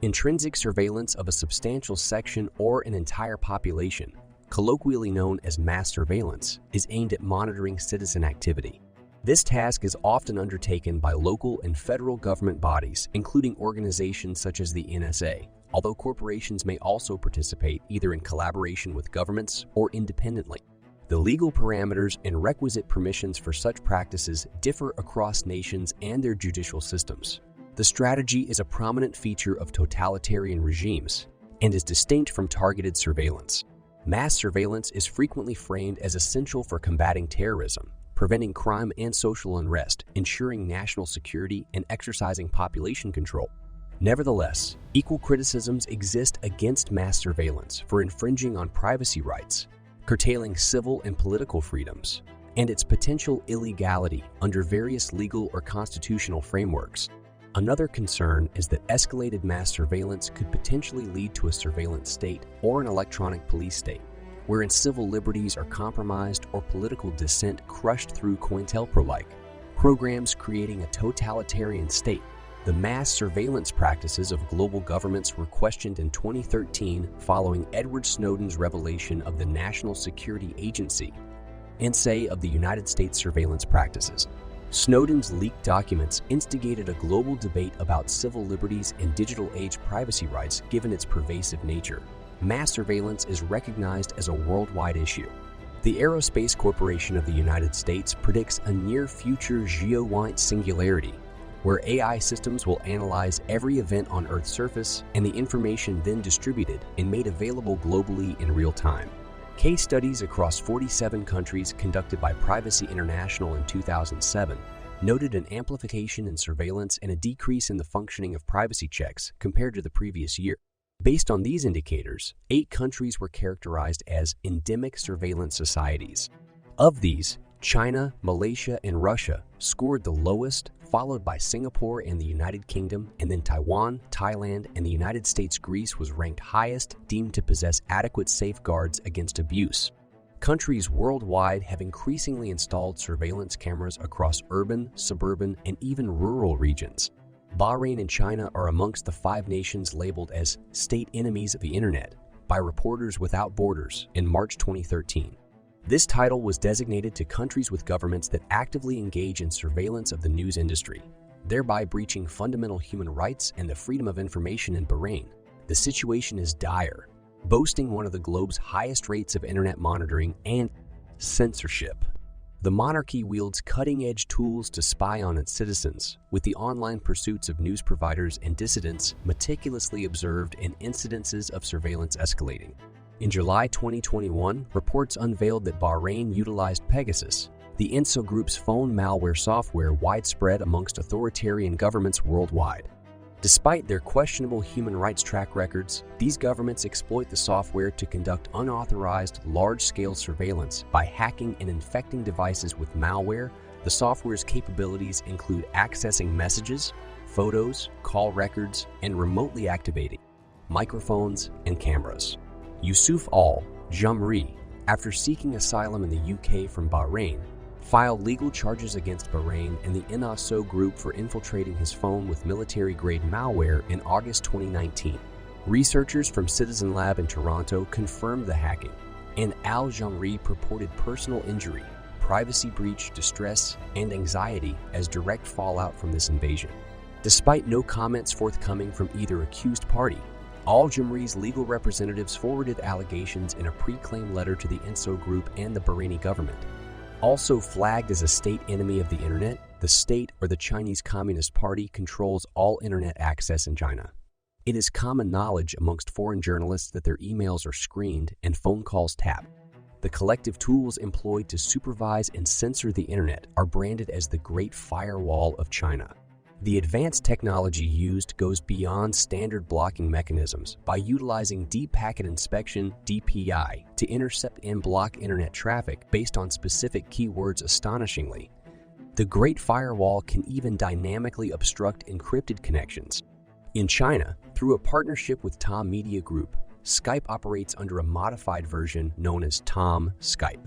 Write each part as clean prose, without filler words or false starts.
Intrinsic surveillance of a substantial section or an entire population, colloquially known as mass surveillance, is aimed at monitoring citizen activity. This task is often undertaken by local and federal government bodies, including organizations such as the NSA, although corporations may also participate either in collaboration with governments or independently. The legal parameters and requisite permissions for such practices differ across nations and their judicial systems. The strategy is a prominent feature of totalitarian regimes and is distinct from targeted surveillance. Mass surveillance is frequently framed as essential for combating terrorism, preventing crime and social unrest, ensuring national security, and exercising population control. Nevertheless, equal criticisms exist against mass surveillance for infringing on privacy rights, curtailing civil and political freedoms, and its potential illegality under various legal or constitutional frameworks. Another concern is that escalated mass surveillance could potentially lead to a surveillance state or an electronic police state, wherein civil liberties are compromised or political dissent crushed through COINTELPRO-like programs, creating a totalitarian state. The mass surveillance practices of global governments were questioned in 2013 following Edward Snowden's revelation of the National Security Agency, NSA, of the United States surveillance practices. Snowden's leaked documents instigated a global debate about civil liberties and digital age privacy rights given its pervasive nature. Mass surveillance is recognized as a worldwide issue. The Aerospace Corporation of the United States predicts a near-future geo-wide singularity, where AI systems will analyze every event on Earth's surface and the information then distributed and made available globally in real time. Case studies across 47 countries conducted by Privacy International in 2007 noted an amplification in surveillance and a decrease in the functioning of privacy checks compared to the previous year. Based on these indicators, 8 countries were characterized as endemic surveillance societies. Of these, China, Malaysia, and Russia scored the lowest, followed by Singapore and the United Kingdom, and then Taiwan, Thailand, and the United States. Greece was ranked highest, deemed to possess adequate safeguards against abuse. Countries worldwide have increasingly installed surveillance cameras across urban, suburban, and even rural regions. Bahrain and China are amongst the 5 nations labeled as state enemies of the internet by Reporters Without Borders in March 2013. This title was designated to countries with governments that actively engage in surveillance of the news industry, thereby breaching fundamental human rights and the freedom of information. In Bahrain, the situation is dire, boasting one of the globe's highest rates of internet monitoring and censorship. The monarchy wields cutting-edge tools to spy on its citizens, with the online pursuits of news providers and dissidents meticulously observed and incidences of surveillance escalating. In July 2021, reports unveiled that Bahrain utilized Pegasus, the Enso Group's phone malware software widespread amongst authoritarian governments worldwide. Despite their questionable human rights track records, these governments exploit the software to conduct unauthorized, large-scale surveillance by hacking and infecting devices with malware. The software's capabilities include accessing messages, photos, call records, and remotely activating microphones and cameras. Yusuf al-Jamri, after seeking asylum in the UK from Bahrain, filed legal charges against Bahrain and the Enso Group for infiltrating his phone with military-grade malware in August 2019. Researchers from Citizen Lab in Toronto confirmed the hacking, and al-Jamri purported personal injury, privacy breach, distress, and anxiety as direct fallout from this invasion. Despite no comments forthcoming from either accused party, al-Jamri's legal representatives forwarded allegations in a pre-claim letter to the Enso Group and the Bahraini government. Also flagged as a state enemy of the internet, the state or the Chinese Communist Party controls all internet access in China. It is common knowledge amongst foreign journalists that their emails are screened and phone calls tapped. The collective tools employed to supervise and censor the internet are branded as the Great Firewall of China. The advanced technology used goes beyond standard blocking mechanisms by utilizing Deep Packet Inspection (DPI) to intercept and block internet traffic based on specific keywords. Astonishingly, the Great Firewall can even dynamically obstruct encrypted connections. In China, through a partnership with Tom Media Group, Skype operates under a modified version known as Tom Skype.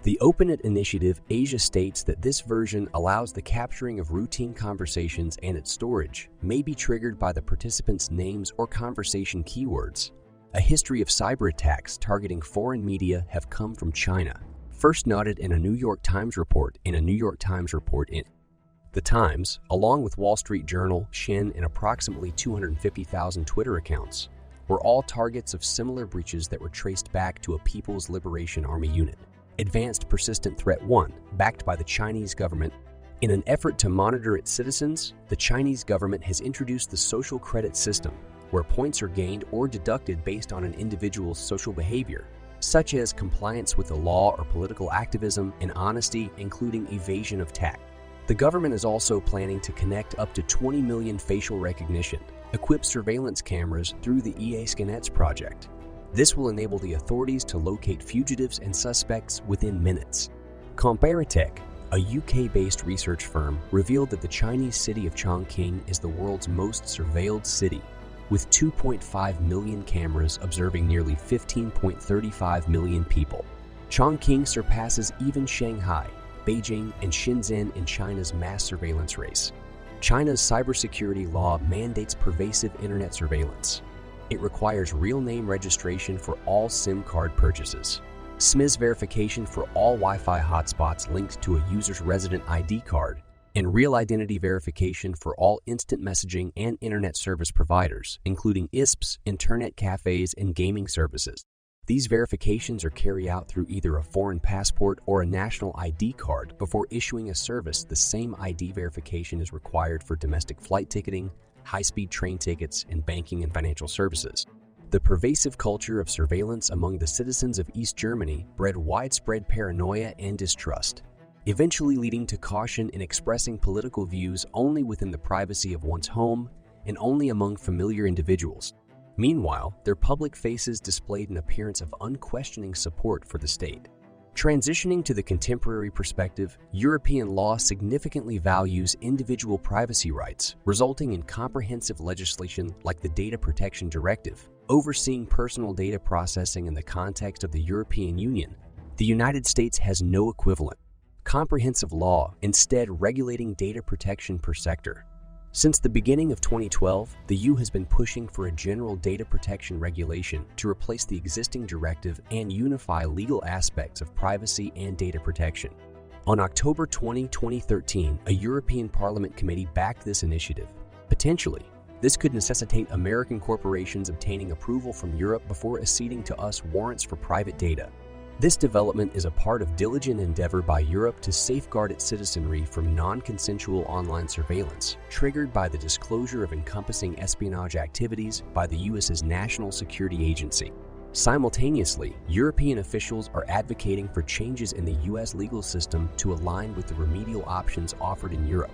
The OpenIT initiative Asia states that this version allows the capturing of routine conversations, and its storage may be triggered by the participants' names or conversation keywords. A history of cyber attacks targeting foreign media have come from China, first noted in a New York Times report in The Times, along with Wall Street Journal, Shin, and approximately 250,000 Twitter accounts, were all targets of similar breaches that were traced back to a People's Liberation Army unit. Advanced Persistent Threat 1, backed by the Chinese government. In an effort to monitor its citizens, the Chinese government has introduced the social credit system, where points are gained or deducted based on an individual's social behavior, such as compliance with the law or political activism and honesty, including evasion of tax. The government is also planning to connect up to 20 million facial recognition, equipped surveillance cameras through the EA-Scanets project. This will enable the authorities to locate fugitives and suspects within minutes. Comparitech, a UK-based research firm, revealed that the Chinese city of Chongqing is the world's most surveilled city, with 2.5 million cameras observing nearly 15.35 million people. Chongqing surpasses even Shanghai, Beijing, and Shenzhen in China's mass surveillance race. China's cybersecurity law mandates pervasive internet surveillance. It requires real name registration for all SIM card purchases, SMIS verification for all Wi-Fi hotspots linked to a user's resident ID card, and real identity verification for all instant messaging and internet service providers, including ISPs, internet cafes, and gaming services. These verifications are carried out through either a foreign passport or a national ID card. Before issuing a service, the same ID verification is required for domestic flight ticketing, high-speed train tickets, and banking and financial services. The pervasive culture of surveillance among the citizens of East Germany bred widespread paranoia and distrust, eventually leading to caution in expressing political views only within the privacy of one's home and only among familiar individuals. Meanwhile, their public faces displayed an appearance of unquestioning support for the state. Transitioning to the contemporary perspective, European law significantly values individual privacy rights, resulting in comprehensive legislation like the Data Protection Directive, overseeing personal data processing in the context of the European Union. The United States has no equivalent comprehensive law, instead regulating data protection per sector. Since the beginning of 2012, the EU has been pushing for a general data protection regulation to replace the existing directive and unify legal aspects of privacy and data protection. On October 20, 2013, a European Parliament committee backed this initiative. Potentially, this could necessitate American corporations obtaining approval from Europe before acceding to US warrants for private data. This development is a part of diligent endeavor by Europe to safeguard its citizenry from non-consensual online surveillance, triggered by the disclosure of encompassing espionage activities by the U.S.'s National Security Agency. Simultaneously, European officials are advocating for changes in the U.S. legal system to align with the remedial options offered in Europe.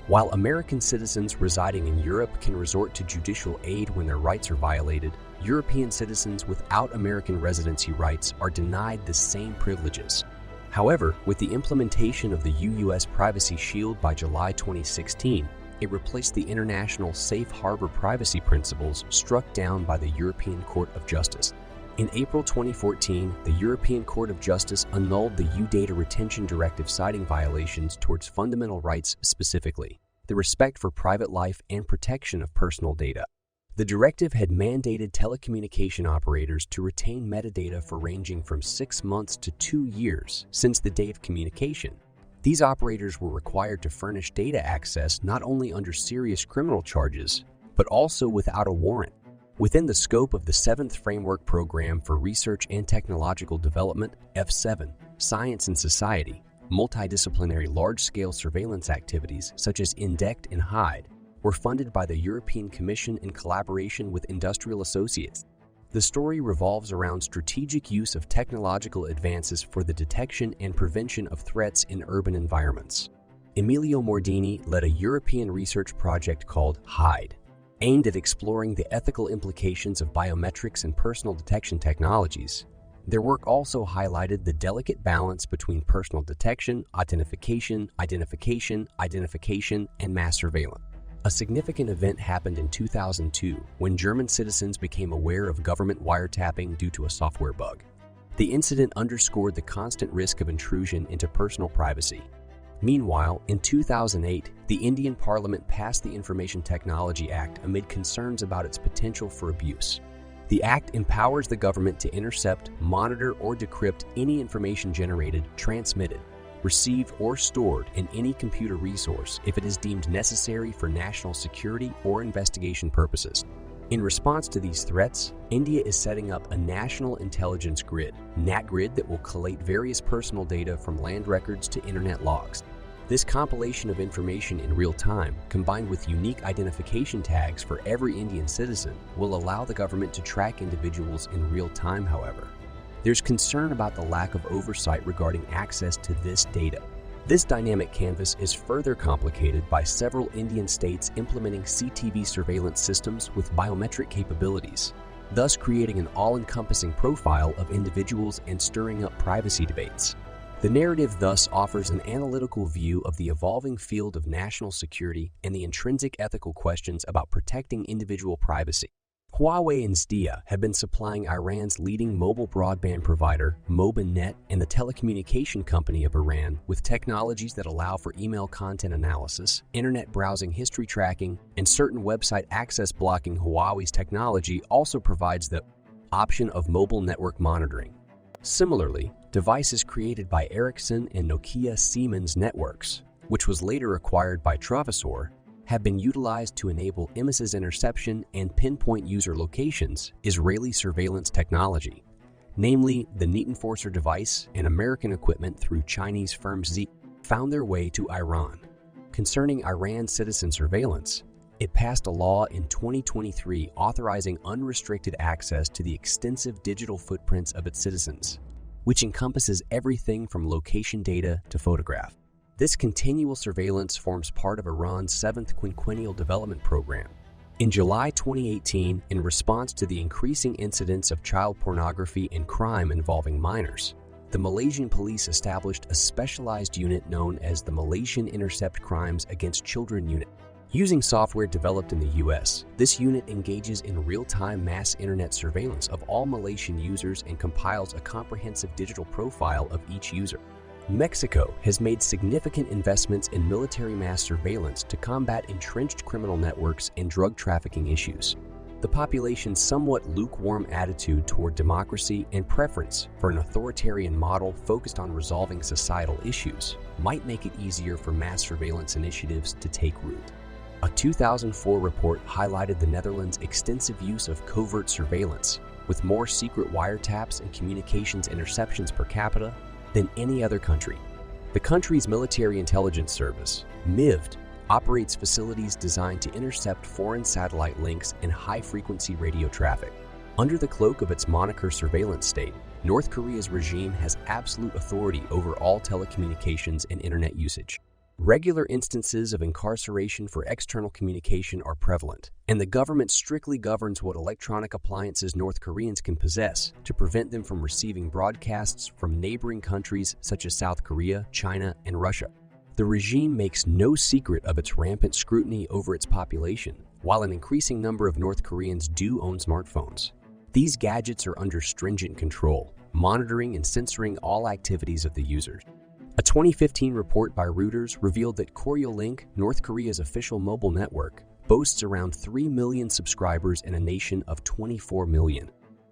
While American citizens residing in Europe can resort to judicial aid when their rights are violated, European citizens without American residency rights are denied the same privileges. However, with the implementation of the EU-US Privacy Shield by July 2016, it replaced the international safe harbor privacy principles struck down by the European Court of Justice. In April 2014, the European Court of Justice annulled the EU Data Retention Directive, citing violations towards fundamental rights, specifically the respect for private life and protection of personal data. The directive had mandated telecommunication operators to retain metadata for ranging from 6 months to 2 years since the date of communication. These operators were required to furnish data access not only under serious criminal charges, but also without a warrant. Within the scope of the 7th Framework Program for Research and Technological Development, F7, Science and Society, multidisciplinary large-scale surveillance activities such as INDECT and HIDE were funded by the European Commission in collaboration with industrial associates. The story revolves around strategic use of technological advances for the detection and prevention of threats in urban environments. Emilio Mordini led a European research project called HIDE, aimed at exploring the ethical implications of biometrics and personal detection technologies. Their work also highlighted the delicate balance between personal detection, identification, and mass surveillance. A significant event happened in 2002 when German citizens became aware of government wiretapping due to a software bug. The incident underscored the constant risk of intrusion into personal privacy. Meanwhile, in 2008, the Indian Parliament passed the Information Technology Act amid concerns about its potential for abuse. The Act empowers the government to intercept, monitor, or decrypt any information generated, transmitted, received, or stored in any computer resource if it is deemed necessary for national security or investigation purposes. In response to these threats, India is setting up a National Intelligence Grid, NatGrid, that will collate various personal data from land records to internet logs. This compilation of information in real time, combined with unique identification tags for every Indian citizen, will allow the government to track individuals in real time, however. There's concern about the lack of oversight regarding access to this data. This dynamic canvas is further complicated by several Indian states implementing CTV surveillance systems with biometric capabilities, thus creating an all-encompassing profile of individuals and stirring up privacy debates. The narrative thus offers an analytical view of the evolving field of national security and the intrinsic ethical questions about protecting individual privacy. Huawei and Zdia have been supplying Iran's leading mobile broadband provider, Mobinet, and the telecommunication company of Iran with technologies that allow for email content analysis, internet browsing history tracking, and certain website access blocking. Huawei's technology also provides the option of mobile network monitoring. Similarly, devices created by Ericsson and Nokia Siemens Networks, which was later acquired by Travasor, have been utilized to enable emissions interception and pinpoint user locations, Israeli surveillance technology. Namely, the Net Enforcer device and American equipment through Chinese firm Z found their way to Iran. Concerning Iran citizen surveillance, it passed a law in 2023 authorizing unrestricted access to the extensive digital footprints of its citizens, which encompasses everything from location data to photograph. This continual surveillance forms part of Iran's 7th Quinquennial Development Program. In July 2018, in response to the increasing incidence of child pornography and crime involving minors, the Malaysian police established a specialized unit known as the Malaysian Intercept Crimes Against Children Unit. Using software developed in the US, this unit engages in real-time mass internet surveillance of all Malaysian users and compiles a comprehensive digital profile of each user. Mexico has made significant investments in military mass surveillance to combat entrenched criminal networks and drug trafficking issues. The population's somewhat lukewarm attitude toward democracy and preference for an authoritarian model focused on resolving societal issues might make it easier for mass surveillance initiatives to take root. A 2004 report highlighted the Netherlands' extensive use of covert surveillance, with more secret wiretaps and communications interceptions per capita than any other country. The country's military intelligence service, MIVD, operates facilities designed to intercept foreign satellite links and high-frequency radio traffic. Under the cloak of its moniker surveillance state, North Korea's regime has absolute authority over all telecommunications and internet usage. Regular instances of incarceration for external communication are prevalent, and the government strictly governs what electronic appliances North Koreans can possess to prevent them from receiving broadcasts from neighboring countries such as South Korea, China, and Russia. The regime makes no secret of its rampant scrutiny over its population, while an increasing number of North Koreans do own smartphones. These gadgets are under stringent control, monitoring and censoring all activities of the users. A 2015 report by Reuters revealed that Korealink, North Korea's official mobile network, boasts around 3 million subscribers in a nation of 24 million.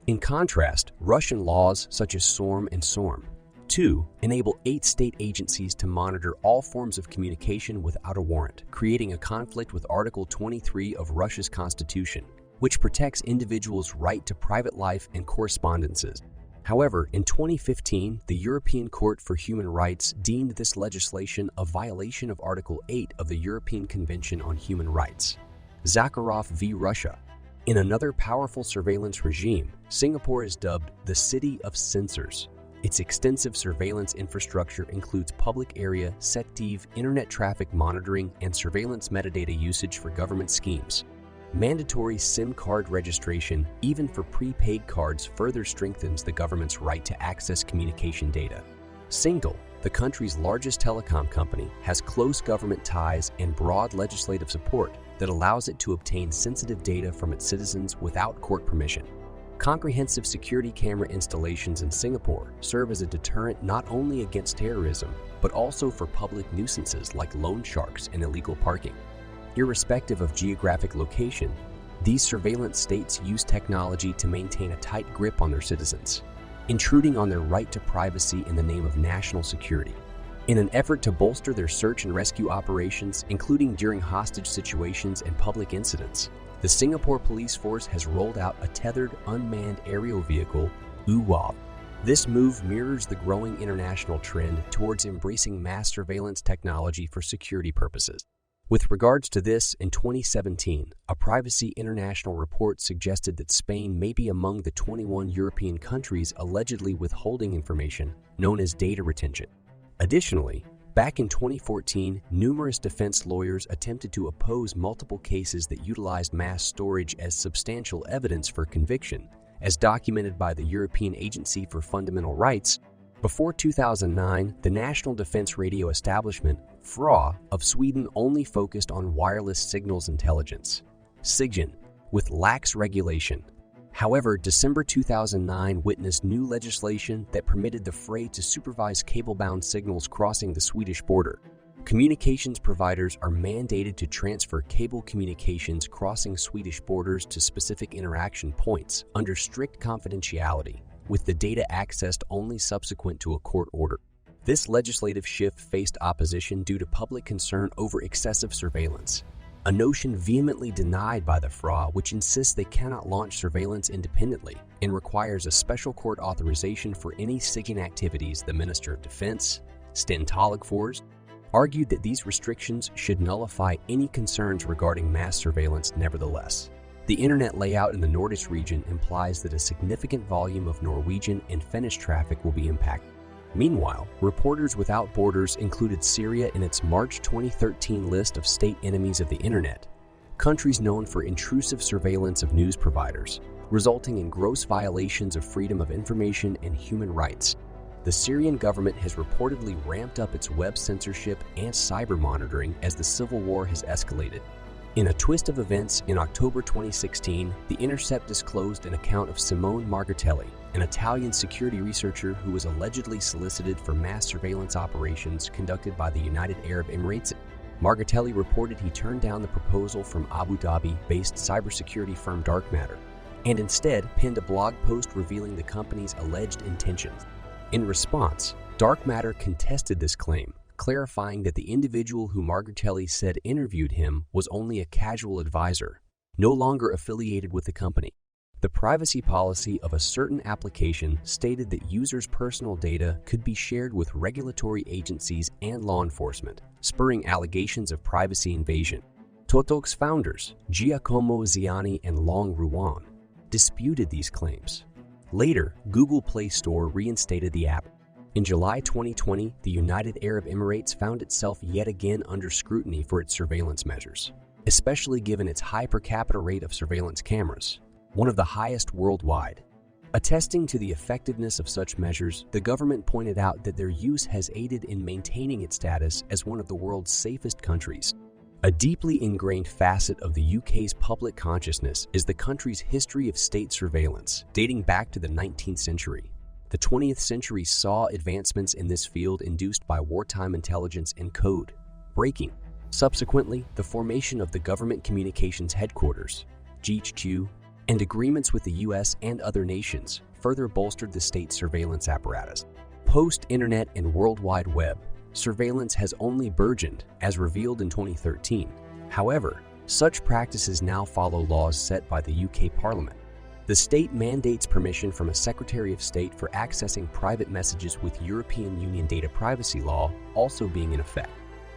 In contrast, Russian laws such as SORM and SORM 2 enable 8 state agencies to monitor all forms of communication without a warrant, creating a conflict with Article 23 of Russia's constitution, which protects individuals' right to private life and correspondences. However, in 2015, the European Court for Human Rights deemed this legislation a violation of Article 8 of the European Convention on Human Rights. Zakharov v. Russia. In another powerful surveillance regime, Singapore is dubbed the City of Censors. Its extensive surveillance infrastructure includes public area, sective, internet traffic monitoring, and surveillance metadata usage for government schemes. Mandatory SIM card registration, even for prepaid cards, further strengthens the government's right to access communication data. Single, the country's largest telecom company, has close government ties and broad legislative support that allows it to obtain sensitive data from its citizens without court permission. Comprehensive security camera installations in Singapore serve as a deterrent not only against terrorism, but also for public nuisances like loan sharks and illegal parking. Irrespective of geographic location, these surveillance states use technology to maintain a tight grip on their citizens, intruding on their right to privacy in the name of national security. In an effort to bolster their search and rescue operations, including during hostage situations and public incidents, the Singapore police force has rolled out a tethered, unmanned aerial vehicle, UAV. This move mirrors the growing international trend towards embracing mass surveillance technology for security purposes. With regards to this, in 2017, a Privacy International report suggested that Spain may be among the 21 European countries allegedly withholding information, known as data retention. Additionally, back in 2014, numerous defense lawyers attempted to oppose multiple cases that utilized mass storage as substantial evidence for conviction, as documented by the European Agency for Fundamental Rights. Before 2009, the National Defense Radio Establishment, FRA, of Sweden only focused on wireless signals intelligence, SIGIN, with lax regulation. However, December 2009 witnessed new legislation that permitted the FRA to supervise cable-bound signals crossing the Swedish border. Communications providers are mandated to transfer cable communications crossing Swedish borders to specific interaction points under strict confidentiality, with the data accessed only subsequent to a court order. This legislative shift faced opposition due to public concern over excessive surveillance, a notion vehemently denied by the FRA, which insists they cannot launch surveillance independently and requires a special court authorization for any SIGIN activities. The Minister of Defense, Sten Tolgfors, argued that these restrictions should nullify any concerns regarding mass surveillance. Nevertheless, the internet layout in the Nordic region implies that a significant volume of Norwegian and Finnish traffic will be impacted. Meanwhile, Reporters Without Borders included Syria in its March 2013 list of state enemies of the internet, countries known for intrusive surveillance of news providers, resulting in gross violations of freedom of information and human rights. The Syrian government has reportedly ramped up its web censorship and cyber monitoring as the civil war has escalated. In a twist of events, in October 2016, The Intercept disclosed an account of Simone Margatelli, an Italian security researcher who was allegedly solicited for mass surveillance operations conducted by the United Arab Emirates. Margatelli reported he turned down the proposal from Abu Dhabi-based cybersecurity firm Dark Matter, and instead penned a blog post revealing the company's alleged intentions. In response, Dark Matter contested this claim, clarifying that the individual who Margatelli said interviewed him was only a casual advisor, no longer affiliated with the company. The privacy policy of a certain application stated that users' personal data could be shared with regulatory agencies and law enforcement, spurring allegations of privacy invasion. TikTok's founders, Giacomo Ziani and Long Ruan, disputed these claims. Later, Google Play Store reinstated the app. In July 2020, the United Arab Emirates found itself yet again under scrutiny for its surveillance measures, especially given its high per capita rate of surveillance cameras, one of the highest worldwide. Attesting to the effectiveness of such measures, the government pointed out that their use has aided in maintaining its status as one of the world's safest countries. A deeply ingrained facet of the UK's public consciousness is the country's history of state surveillance, dating back to the 19th century. The 20th century saw advancements in this field induced by wartime intelligence and code breaking. Subsequently, the formation of the Government Communications Headquarters, GHQ, and agreements with the US and other nations further bolstered the state surveillance apparatus. Post-internet and World Wide Web, surveillance has only burgeoned, as revealed in 2013. However, such practices now follow laws set by the UK Parliament. The state mandates permission from a Secretary of State for accessing private messages, with European Union data privacy law also being in effect.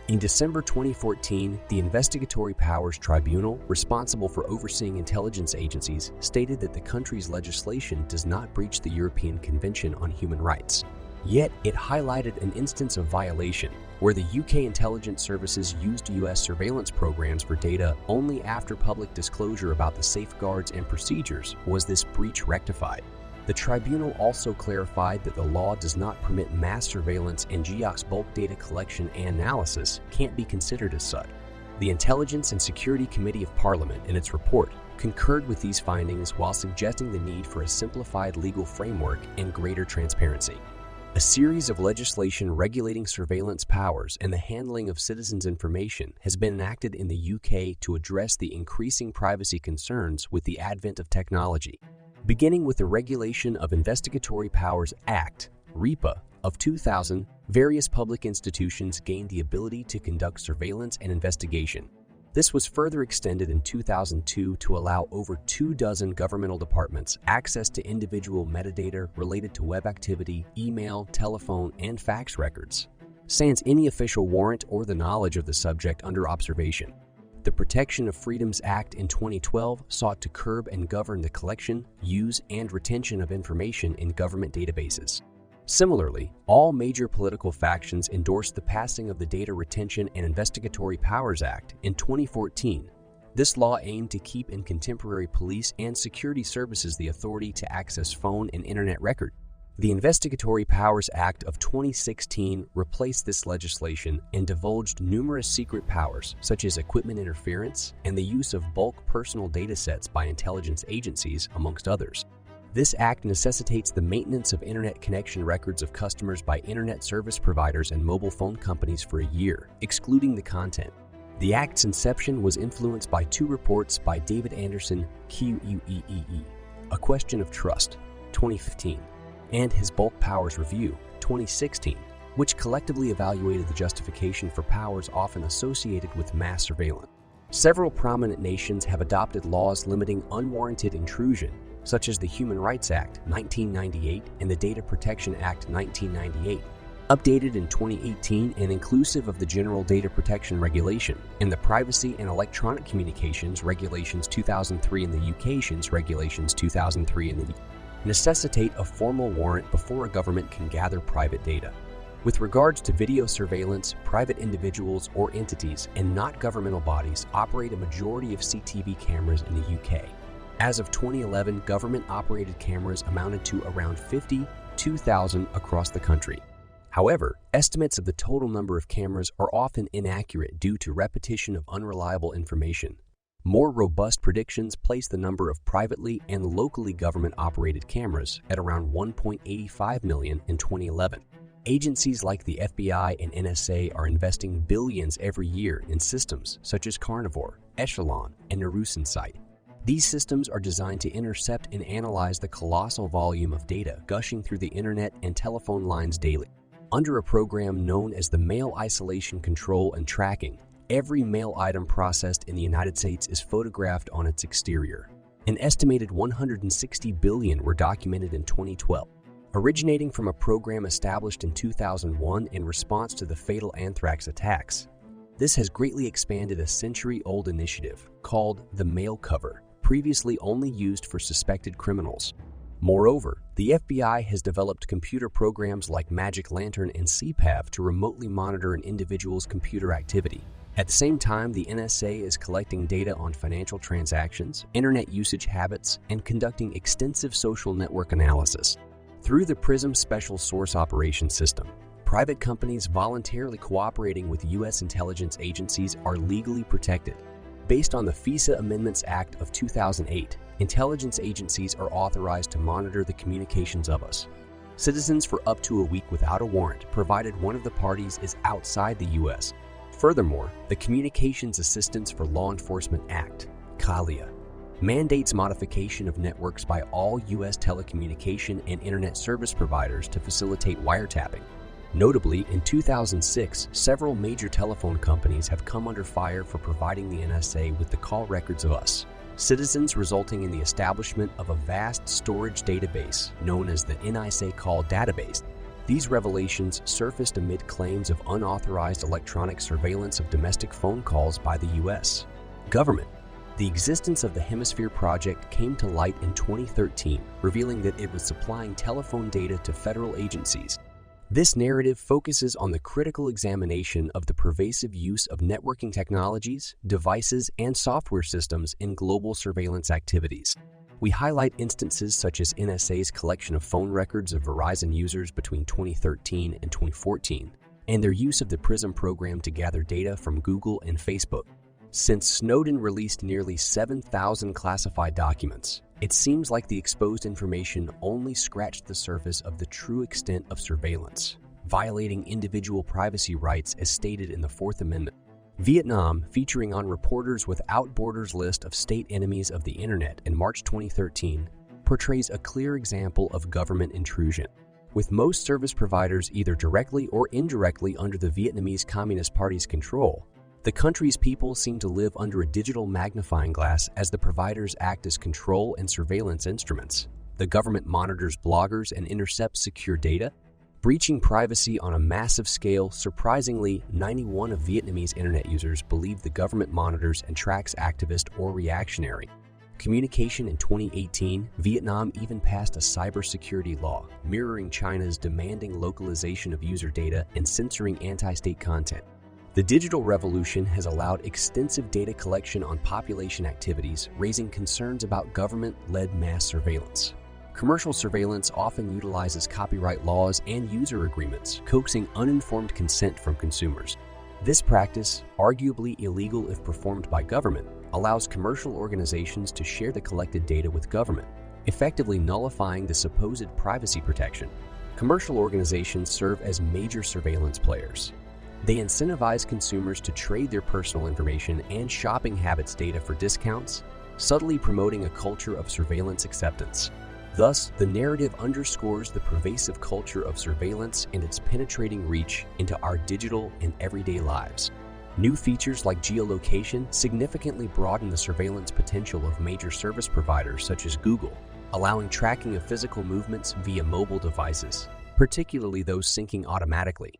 In December 2014, the Investigatory Powers Tribunal, responsible for overseeing intelligence agencies, stated that the country's legislation does not breach the European Convention on Human Rights. Yet, it highlighted an instance of violation, where the UK intelligence services used US surveillance programs for data only after public disclosure about the safeguards and procedures was this breach rectified. The tribunal also clarified that the law does not permit mass surveillance, and GIOC's bulk data collection and analysis can't be considered as such. The Intelligence and Security Committee of Parliament, in its report, concurred with these findings while suggesting the need for a simplified legal framework and greater transparency. A series of legislation regulating surveillance powers and the handling of citizens' information has been enacted in the UK to address the increasing privacy concerns with the advent of technology. Beginning with the Regulation of Investigatory Powers Act, RIPA, of 2000, various public institutions gained the ability to conduct surveillance and investigation. This was further extended in 2002 to allow over 24 governmental departments access to individual metadata related to web activity, email, telephone, and fax records, sans any official warrant or the knowledge of the subject under observation. The Protection of Freedoms Act in 2012 sought to curb and govern the collection, use, and retention of information in government databases. Similarly, all major political factions endorsed the passing of the Data Retention and Investigatory Powers Act in 2014. This law aimed to keep in contemporary police and security services the authority to access phone and internet records. The Investigatory Powers Act of 2016 replaced this legislation and divulged numerous secret powers, such as equipment interference and the use of bulk personal data sets by intelligence agencies, amongst others. This act necessitates the maintenance of internet connection records of customers by internet service providers and mobile phone companies for a year, excluding the content. The act's inception was influenced by two reports by David Anderson, QUEEE, A Question of Trust, 2015, and his Bulk Powers Review, 2016, which collectively evaluated the justification for powers often associated with mass surveillance. Several prominent nations have adopted laws limiting unwarranted intrusion, such as the Human Rights Act, 1998, and the Data Protection Act, 1998, updated in 2018 and inclusive of the General Data Protection Regulation and the Privacy and Electronic Communications Regulations 2003 and the UK's Regulations 2003 and the necessitate a formal warrant before a government can gather private data. With regards to video surveillance, private individuals or entities and not governmental bodies operate a majority of CCTV cameras in the UK. As of 2011, government-operated cameras amounted to around 52,000 across the country. However, estimates of the total number of cameras are often inaccurate due to repetition of unreliable information. More robust predictions place the number of privately and locally government-operated cameras at around 1.85 million in 2011. Agencies like the FBI and NSA are investing billions every year in systems such as Carnivore, Echelon, and Neurosensite. These systems are designed to intercept and analyze the colossal volume of data gushing through the internet and telephone lines daily. Under a program known as the Mail Isolation Control and Tracking, every mail item processed in the United States is photographed on its exterior. An estimated 160 billion were documented in 2012. Originating from a program established in 2001 in response to the fatal anthrax attacks, this has greatly expanded a century-old initiative called the Mail Cover, previously only used for suspected criminals. Moreover, the FBI has developed computer programs like Magic Lantern and CPAV to remotely monitor an individual's computer activity. At the same time, the NSA is collecting data on financial transactions, internet usage habits, and conducting extensive social network analysis. Through the PRISM Special Source Operations System, private companies voluntarily cooperating with U.S. intelligence agencies are legally protected. Based on the FISA Amendments Act of 2008, intelligence agencies are authorized to monitor the communications of us, citizens for up to a week without a warrant, provided one of the parties is outside the U.S. Furthermore, the Communications Assistance for Law Enforcement Act, CALIA, mandates modification of networks by all U.S. telecommunication and internet service providers to facilitate wiretapping. Notably, in 2006, several major telephone companies have come under fire for providing the NSA with the call records of us, citizens, resulting in the establishment of a vast storage database known as the NSA Call Database. These revelations surfaced amid claims of unauthorized electronic surveillance of domestic phone calls by the U.S. government. The existence of the Hemisphere Project came to light in 2013, revealing that it was supplying telephone data to federal agencies. This narrative focuses on the critical examination of the pervasive use of networking technologies, devices, and software systems in global surveillance activities. We highlight instances such as NSA's collection of phone records of Verizon users between 2013 and 2014, and their use of the PRISM program to gather data from Google and Facebook. Since Snowden released nearly 7,000 classified documents, it seems like the exposed information only scratched the surface of the true extent of surveillance, violating individual privacy rights as stated in the Fourth Amendment. Vietnam, featuring on Reporters Without Borders list of state enemies of the Internet in March 2013, portrays a clear example of government intrusion. With most service providers either directly or indirectly under the Vietnamese Communist Party's control, the country's people seem to live under a digital magnifying glass as the providers act as control and surveillance instruments. The government monitors bloggers and intercepts secure data, breaching privacy on a massive scale. Surprisingly, 91% of Vietnamese internet users believe the government monitors and tracks activist or reactionary communication. In 2018, Vietnam even passed a cybersecurity law mirroring China's, demanding localization of user data and censoring anti-state content. The digital revolution has allowed extensive data collection on population activities, raising concerns about government-led mass surveillance. Commercial surveillance often utilizes copyright laws and user agreements, coaxing uninformed consent from consumers. This practice, arguably illegal if performed by government, allows commercial organizations to share the collected data with government, effectively nullifying the supposed privacy protection. Commercial organizations serve as major surveillance players. They incentivize consumers to trade their personal information and shopping habits data for discounts, subtly promoting a culture of surveillance acceptance. Thus, the narrative underscores the pervasive culture of surveillance and its penetrating reach into our digital and everyday lives. New features like geolocation significantly broaden the surveillance potential of major service providers such as Google, allowing tracking of physical movements via mobile devices, particularly those syncing automatically.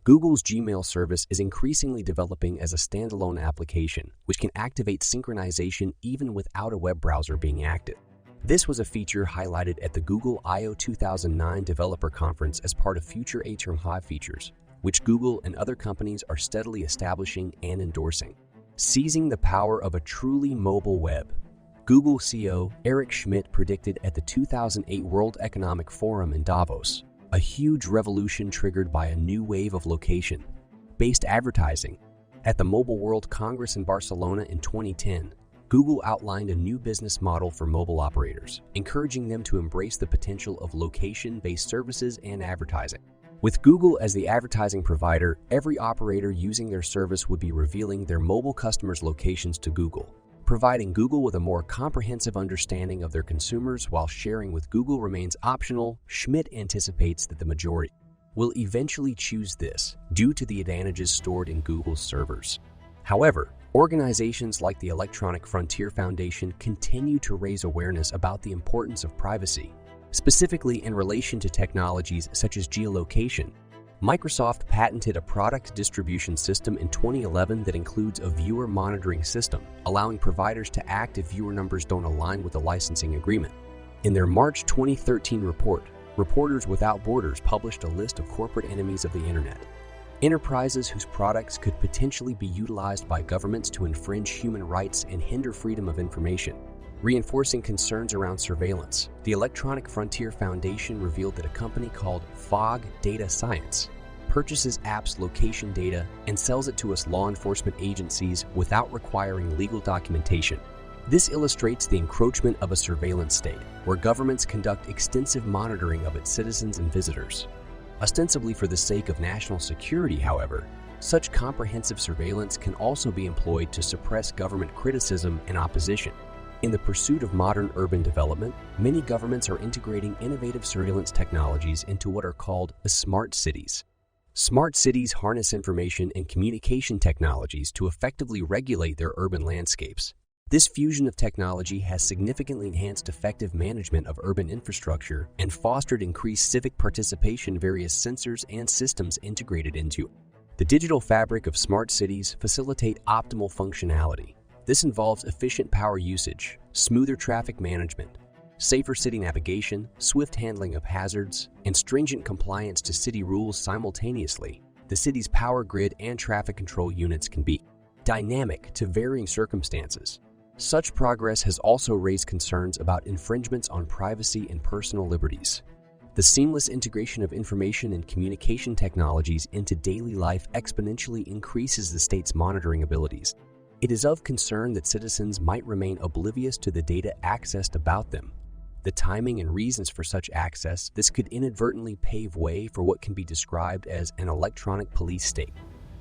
Google's Gmail service is increasingly developing as a standalone application, which can activate synchronization even without a web browser being active. This was a feature highlighted at the Google I/O 2009 Developer Conference as part of future H5 features, which Google and other companies are steadily establishing and endorsing. Seizing the power of a truly mobile web. Google CEO Eric Schmidt predicted at the 2008 World Economic Forum in Davos, a huge revolution triggered by a new wave of location-based advertising. At the Mobile World Congress in Barcelona in 2010, Google outlined a new business model for mobile operators, encouraging them to embrace the potential of location-based services and advertising. With Google as the advertising provider, every operator using their service would be revealing their mobile customers' locations to Google, providing Google with a more comprehensive understanding of their consumers while sharing with Google remains optional. Schmidt anticipates that the majority will eventually choose this due to the advantages stored in Google's servers. However, organizations like the Electronic Frontier Foundation continue to raise awareness about the importance of privacy, specifically in relation to technologies such as geolocation. Microsoft patented a product distribution system in 2011 that includes a viewer monitoring system, allowing providers to act if viewer numbers don't align with the licensing agreement. In their March 2013 report, Reporters Without Borders published a list of corporate enemies of the Internet. Enterprises whose products could potentially be utilized by governments to infringe human rights and hinder freedom of information. Reinforcing concerns around surveillance, the Electronic Frontier Foundation revealed that a company called Fog Data Science purchases apps' location data and sells it to us law enforcement agencies without requiring legal documentation. This illustrates the encroachment of a surveillance state, where governments conduct extensive monitoring of its citizens and visitors. Ostensibly for the sake of national security, however, such comprehensive surveillance can also be employed to suppress government criticism and opposition. In the pursuit of modern urban development, many governments are integrating innovative surveillance technologies into what are called smart cities. Smart cities harness information and communication technologies to effectively regulate their urban landscapes. This fusion of technology has significantly enhanced effective management of urban infrastructure and fostered increased civic participation. Various sensors and systems integrated into the digital fabric of smart cities facilitate optimal functionality. This involves efficient power usage, smoother traffic management, safer city navigation, swift handling of hazards, and stringent compliance to city rules simultaneously. The city's power grid and traffic control units can be dynamic to varying circumstances. Such progress has also raised concerns about infringements on privacy and personal liberties. The seamless integration of information and communication technologies into daily life exponentially increases the state's monitoring abilities. It is of concern that citizens might remain oblivious to the data accessed about them. The timing and reasons for such access, this could inadvertently pave way for what can be described as an electronic police state.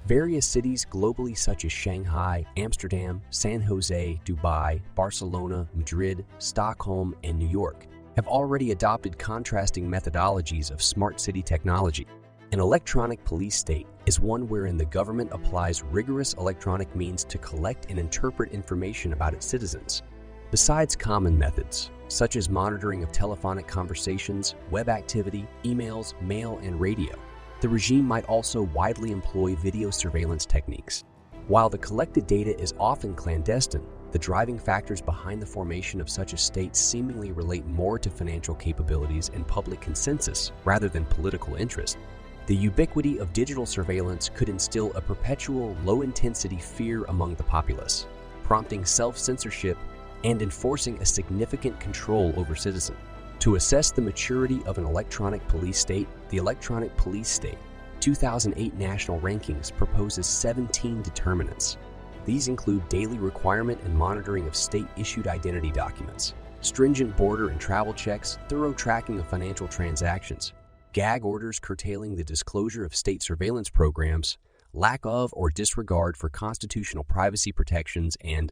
Various cities globally such as Shanghai, Amsterdam, San Jose, Dubai, Barcelona, Madrid, Stockholm, and New York have already adopted contrasting methodologies of smart city technology. An electronic police state is one wherein the government applies rigorous electronic means to collect and interpret information about its citizens. Besides common methods, such as monitoring of telephonic conversations, web activity, emails, mail, and radio, the regime might also widely employ video surveillance techniques. While the collected data is often clandestine, the driving factors behind the formation of such a state seemingly relate more to financial capabilities and public consensus rather than political interest. The ubiquity of digital surveillance could instill a perpetual low-intensity fear among the populace, prompting self-censorship and enforcing a significant control over citizens. To assess the maturity of an electronic police state, the Electronic Police State 2008 National Rankings proposes 17 determinants. These include daily requirement and monitoring of state-issued identity documents, stringent border and travel checks, thorough tracking of financial transactions, gag orders curtailing the disclosure of state surveillance programs, lack of or disregard for constitutional privacy protections, and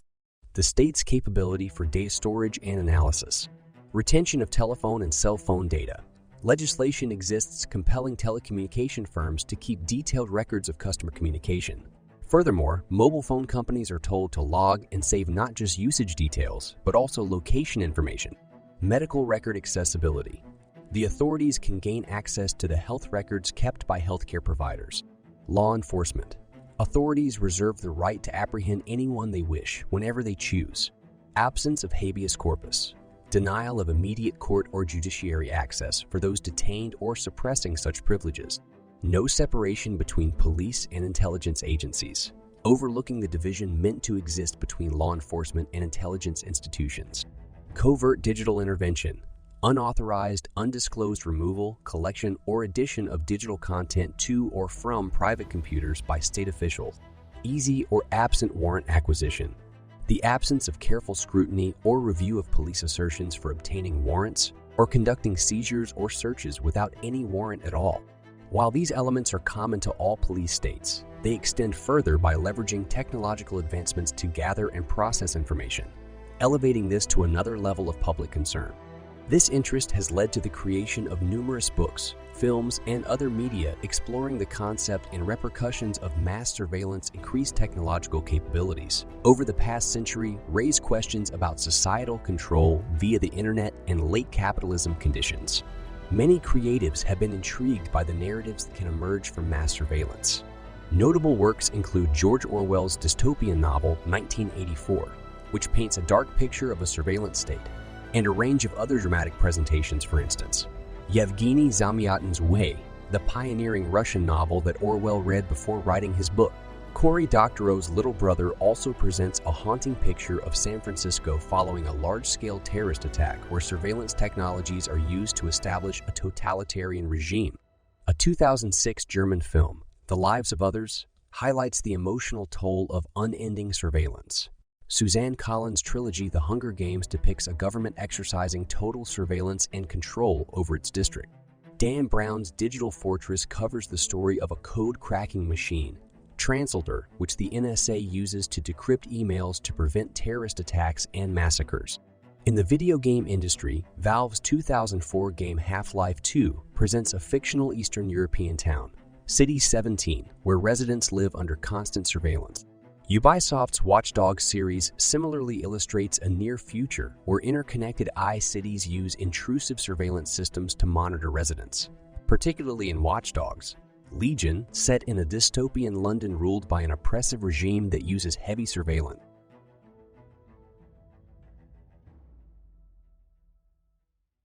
the state's capability for data storage and analysis. Retention of telephone and cell phone data. Legislation exists compelling telecommunication firms to keep detailed records of customer communication. Furthermore, mobile phone companies are told to log and save not just usage details, but also location information. Medical record accessibility. The authorities can gain access to the health records kept by healthcare providers. Law enforcement. Authorities reserve the right to apprehend anyone they wish, whenever they choose. Absence of habeas corpus. Denial of immediate court or judiciary access for those detained or suppressing such privileges. No separation between police and intelligence agencies, overlooking the division meant to exist between law enforcement and intelligence institutions. Covert digital intervention. Unauthorized, undisclosed removal, collection, or addition of digital content to or from private computers by state officials. Easy or absent warrant acquisition. The absence of careful scrutiny or review of police assertions for obtaining warrants or conducting seizures or searches without any warrant at all. While these elements are common to all police states, they extend further by leveraging technological advancements to gather and process information, elevating this to another level of public concern. This interest has led to the creation of numerous books, films, and other media exploring the concept and repercussions of mass surveillance increased technological capabilities. Over the past century, raise questions about societal control via the internet and late capitalism conditions. Many creatives have been intrigued by the narratives that can emerge from mass surveillance. Notable works include George Orwell's dystopian novel 1984, which paints a dark picture of a surveillance state, and a range of other dramatic presentations, for instance. Yevgeny Zamyatin's Way, the pioneering Russian novel that Orwell read before writing his book. Cory Doctorow's Little Brother also presents a haunting picture of San Francisco following a large-scale terrorist attack where surveillance technologies are used to establish a totalitarian regime. A 2006 German film, The Lives of Others, highlights the emotional toll of unending surveillance. Suzanne Collins' trilogy The Hunger Games depicts a government exercising total surveillance and control over its district. Dan Brown's Digital Fortress covers the story of a code-cracking machine, Translator, which the NSA uses to decrypt emails to prevent terrorist attacks and massacres. In the video game industry, Valve's 2004 game Half-Life 2 presents a fictional Eastern European town, City 17, where residents live under constant surveillance. Ubisoft's Watch Dogs series similarly illustrates a near future where interconnected cities use intrusive surveillance systems to monitor residents, particularly in Watch Dogs. Legion, set in a dystopian London ruled by an oppressive regime that uses heavy surveillance,